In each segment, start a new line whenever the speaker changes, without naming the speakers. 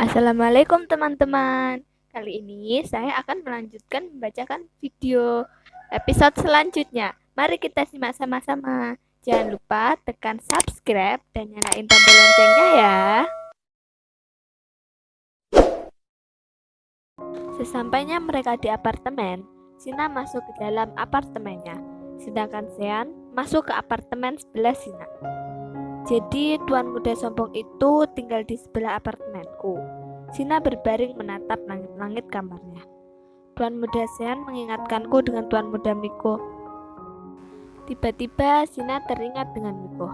Assalamualaikum teman-teman. Kali ini saya akan melanjutkan membacakan video episode selanjutnya. Mari kita simak sama-sama. Jangan lupa tekan subscribe dan nyalain tombol loncengnya ya. Sesampainya mereka di apartemen, Sina masuk ke dalam apartemennya, sedangkan Sean masuk ke apartemen sebelah Sina. Jadi tuan muda sombong itu tinggal di sebelah apartemenku. Sina berbaring menatap langit-langit kamarnya. Tuan muda Sean mengingatkanku dengan tuan muda Miko. Tiba-tiba Sina teringat dengan Miko.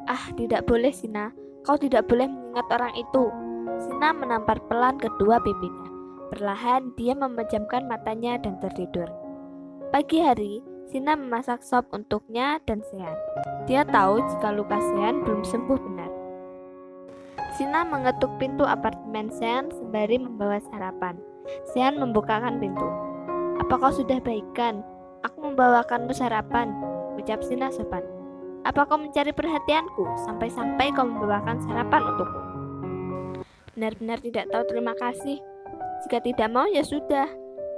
Ah, tidak boleh Sina, kau tidak boleh mengingat orang itu. Sina menampar pelan kedua pipinya. Perlahan dia memejamkan matanya dan tertidur. Pagi hari, Sina memasak sop untuknya dan Sean. Dia tahu jika luka Sean belum sembuh benar. Sina mengetuk pintu apartemen Sean sembari membawa sarapan. Sean membukakan pintu. Apa kau sudah baikan? Aku membawakanmu sarapan, ucap Sina sopan. Apa kau mencari perhatianku sampai-sampai kau membawakan sarapan untukku? Benar-benar tidak tahu terima kasih. Jika tidak mau ya sudah.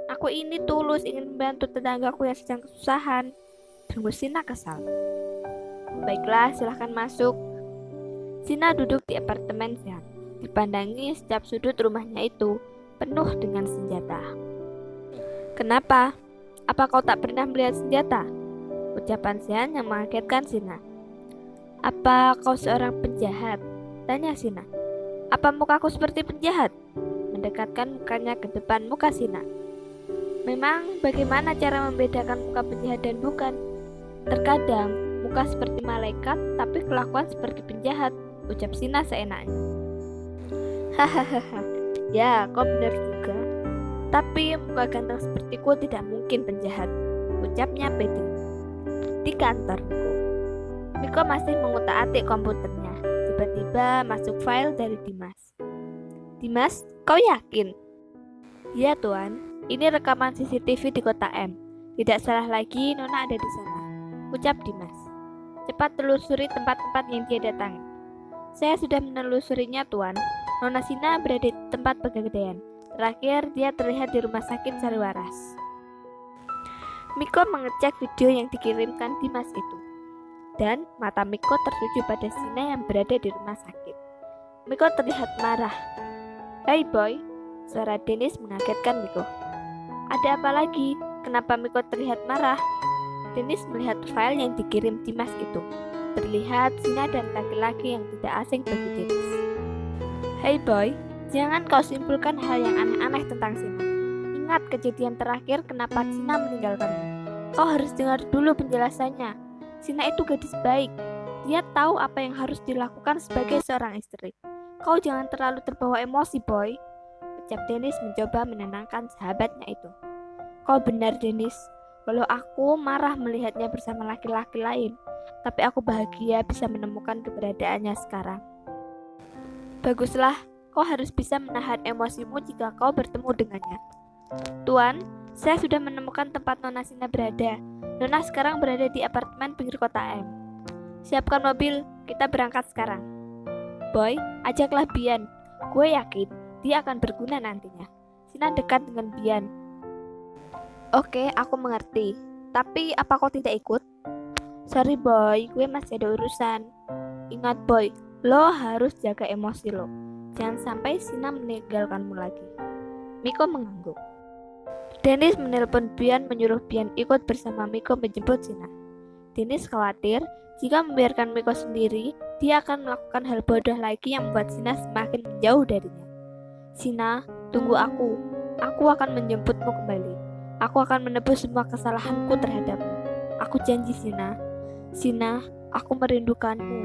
Aku ini tulus ingin membantu tetanggaku yang sedang kesusahan. Dengus Sina kesal. Baiklah, silahkan masuk. Sina duduk di apartemen Sean. Dipandangi setiap sudut rumahnya itu penuh dengan senjata. Kenapa? Apa kau tak pernah melihat senjata? Ucapan Sean yang mengagetkan Sina. Apa kau seorang penjahat? Tanya Sina. Apa mukaku seperti penjahat? Mendekatkan mukanya ke depan muka Sina. Memang bagaimana cara membedakan muka penjahat dan bukan? Terkadang muka seperti malaikat tapi kelakuan seperti penjahat, ucap Sina seenaknya. Hahaha, ya kau benar juga. Tapi muka ganteng sepertiku tidak mungkin penjahat, ucapnya pede. Di kantorku, Miko masih mengutak-atik komputernya. Tiba-tiba masuk file dari Dimas. Dimas, kau yakin? Ya tuan. Ini rekaman CCTV di kota M. Tidak salah lagi, Nona ada di sana, ucap Dimas. Cepat telusuri tempat-tempat yang dia datangi. Saya sudah menelusurinya, Tuan. Nona Sina berada di tempat pegadaian. Terakhir, dia terlihat di rumah sakit Sariwaras. Miko mengecek video yang dikirimkan Dimas itu. Dan mata Miko tertuju pada Sina yang berada di rumah sakit. Miko terlihat marah. Hai boy, suara Dennis mengagetkan Miko. Ada apa lagi? Kenapa Miko terlihat marah? Dennis melihat file yang dikirim Dimas itu. Terlihat Sina dan laki-laki yang tidak asing bagi Dennis. Hey boy, jangan kau simpulkan hal yang aneh-aneh tentang Sina. Ingat kejadian terakhir kenapa Sina meninggalkanmu. Kau harus dengar dulu penjelasannya. Sina itu gadis baik. Dia tahu apa yang harus dilakukan sebagai seorang istri. Kau jangan terlalu terbawa emosi, boy. Ucap Dennis mencoba menenangkan sahabatnya itu. Kau benar, Dennis. Walau aku marah melihatnya bersama laki-laki lain, tapi aku bahagia bisa menemukan keberadaannya sekarang. Baguslah, kau harus bisa menahan emosimu jika kau bertemu dengannya. Tuan, saya sudah menemukan tempat Nona Sina berada. Nona sekarang berada di apartemen pinggir kota M. Siapkan mobil, kita berangkat sekarang. Boy, ajaklah Bian. Gue yakin dia akan berguna nantinya. Sina dekat dengan Bian. Oke, aku mengerti. Tapi apa kau tidak ikut? Sorry boy, gue masih ada urusan. Ingat boy, lo harus jaga emosi lo. Jangan sampai Sina meninggalkanmu lagi. Miko mengangguk. Dennis menelpon Bian menyuruh Bian ikut bersama Miko menjemput Sina. Dennis khawatir jika membiarkan Miko sendiri, dia akan melakukan hal bodoh lagi yang membuat Sina semakin menjauh darinya. Sina, tunggu aku. Aku akan menjemputmu kembali. Aku akan menebus semua kesalahanku terhadapmu. Aku janji, Sina. Sina, aku merindukanmu.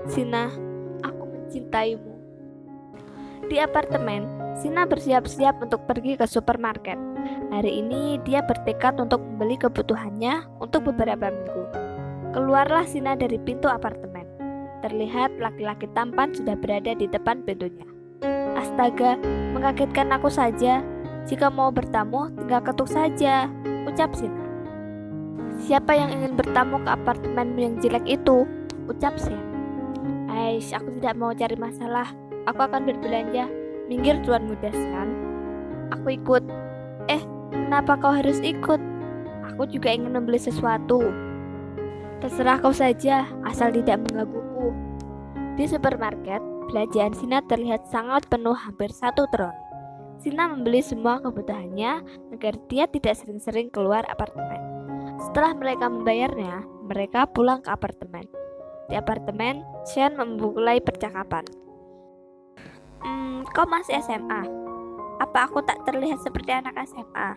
Sina, aku mencintaimu. Di apartemen, Sina bersiap-siap untuk pergi ke supermarket. Hari ini dia bertekad untuk membeli kebutuhannya untuk beberapa minggu. Keluarlah Sina dari pintu apartemen. Terlihat laki-laki tampan sudah berada di depan pintunya. Astaga, mengagetkan aku saja. Jika mau bertamu, tinggal ketuk saja, ucap Sina. Siapa yang ingin bertamu ke apartemenmu yang jelek itu? Ucap Sean. Aish, aku tidak mau cari masalah. Aku akan berbelanja. Minggir Tuan Muda Shan. Aku ikut. Kenapa kau harus ikut? Aku juga ingin membeli sesuatu. Terserah kau saja, asal tidak menggangguku. Di supermarket, belanjaan Sina terlihat sangat penuh, hampir 1 troli. Sina membeli semua kebutuhannya agar dia tidak sering-sering keluar apartemen. Setelah mereka membayarnya, mereka pulang ke apartemen. Di apartemen, Shan memulai percakapan. Kau masih SMA? Apa aku tak terlihat seperti anak SMA?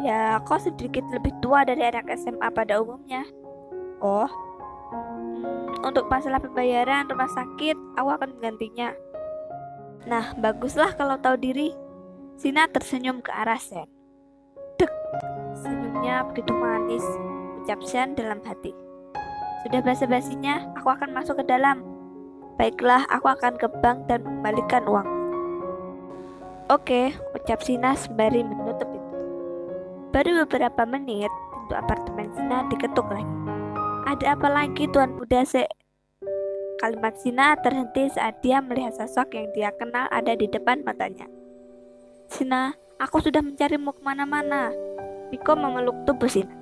Ya, kau sedikit lebih tua dari anak SMA pada umumnya. Oh, untuk masalah pembayaran rumah sakit, aku akan menggantinya. Nah, baguslah kalau tahu diri. Sina tersenyum ke arah Shan. Dek, senyumnya begitu manis, ucap Shan dalam hati. Sudah basa-basinya, aku akan masuk ke dalam. Baiklah, aku akan ke bank dan mengembalikan uang. Oke, ucap Sina sembari menutup pintu. Baru beberapa menit, pintu apartemen Sina diketuk lagi. Ada apa lagi, Tuan Muda Se? Kalimat Sina terhenti saat dia melihat sosok yang dia kenal ada di depan matanya. Sina, aku sudah mencarimu kemana-mana. Miko memeluk tubuh Sina.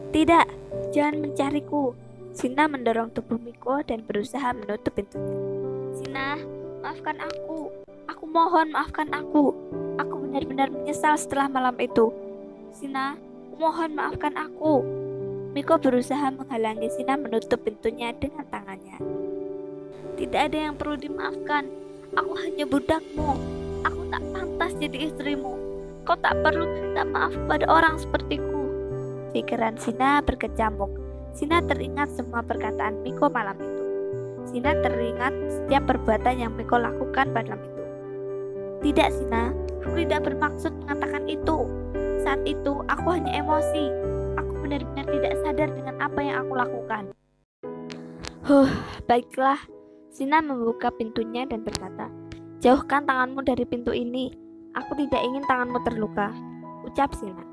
Tidak, jangan mencariku. Sina mendorong tubuh Miko dan berusaha menutup pintunya. Sina, maafkan aku. Aku mohon maafkan aku. Aku benar-benar menyesal setelah malam itu. Sina, mohon maafkan aku. Miko berusaha menghalangi Sina menutup pintunya dengan tangannya. Tidak ada yang perlu dimaafkan. Aku hanya budakmu. Aku tak pantas jadi istrimu. Kau tak perlu minta maaf pada orang sepertiku. Pikiran Sina berkecamuk. Sina teringat semua perkataan Miko malam itu. Sina teringat setiap perbuatan yang Miko lakukan pada malam itu. Tidak, Sina. Aku tidak bermaksud mengatakan itu. Saat itu, aku hanya emosi. Aku benar-benar tidak sadar dengan apa yang aku lakukan. Baiklah. Sina membuka pintunya dan berkata, jauhkan tanganmu dari pintu ini. Aku tidak ingin tanganmu terluka, ucap Sina.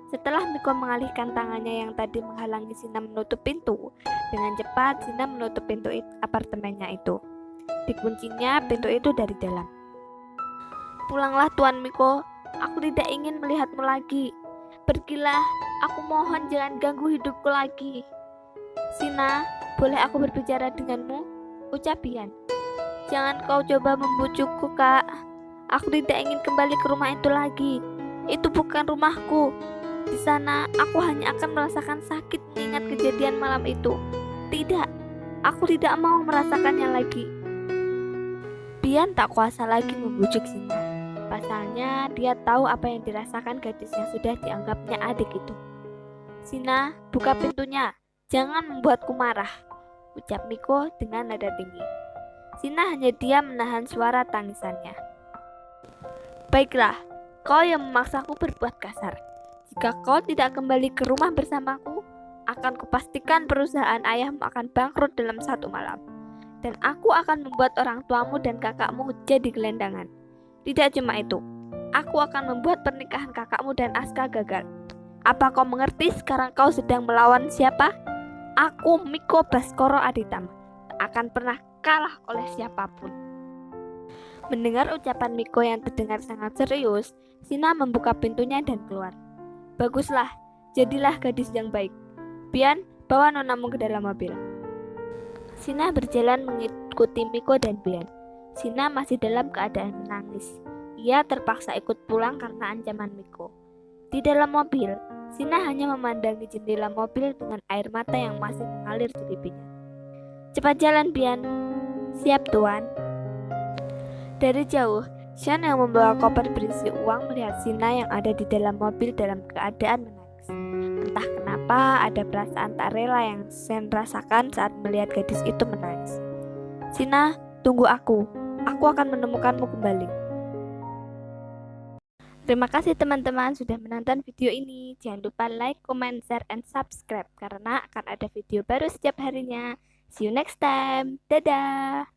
Setelah Miko mengalihkan tangannya yang tadi menghalangi Sina menutup pintu, dengan cepat Sina menutup pintu apartemennya itu. Dikuncinya pintu itu dari dalam. Pulanglah Tuan Miko, aku tidak ingin melihatmu lagi. Pergilah, aku mohon jangan ganggu hidupku lagi. Sina, boleh aku berbicara denganmu? Ucap Bian. Jangan kau coba membujukku, Kak. Aku tidak ingin kembali ke rumah itu lagi. Itu bukan rumahku. Di sana, aku hanya akan merasakan sakit mengingat kejadian malam itu. Tidak, aku tidak mau merasakannya lagi. Bian tak kuasa lagi membujuk Sina. Pasalnya, dia tahu apa yang dirasakan gadis yang sudah dianggapnya adik itu. Sina, buka pintunya. Jangan membuatku marah, ucap Miko dengan nada tinggi. Sina hanya diam menahan suara tangisannya. Baiklah, kau yang memaksaku berbuat kasar. Jika kau tidak kembali ke rumah bersamaku, akan kupastikan perusahaan ayahmu akan bangkrut dalam 1 malam. Dan aku akan membuat orang tuamu dan kakakmu jadi gelandangan. Tidak cuma itu, aku akan membuat pernikahan kakakmu dan Aska gagal. Apa kau mengerti sekarang kau sedang melawan siapa? Aku, Miko Baskoro Aditama, tak akan pernah kalah oleh siapapun. Mendengar ucapan Miko yang terdengar sangat serius, Sina membuka pintunya dan keluar. Baguslah, jadilah gadis yang baik. Bian, bawa nonamu ke dalam mobil. Sina berjalan mengikuti Miko dan Bian. Sina masih dalam keadaan menangis. Ia terpaksa ikut pulang karena ancaman Miko. Di dalam mobil, Sina hanya memandangi jendela mobil dengan air mata yang masih mengalir di pipinya. Cepat jalan, Bian. Siap, Tuan. Dari jauh, Shan yang membawa koper berisi uang melihat Sina yang ada di dalam mobil dalam keadaan menangis. Entah kenapa ada perasaan tak rela yang Shan rasakan saat melihat gadis itu menangis. Sina, tunggu aku. Aku akan menemukanmu kembali. Terima kasih teman-teman sudah menonton video ini. Jangan lupa like, comment, share, and subscribe karena akan ada video baru setiap harinya. See you next time. Dadah.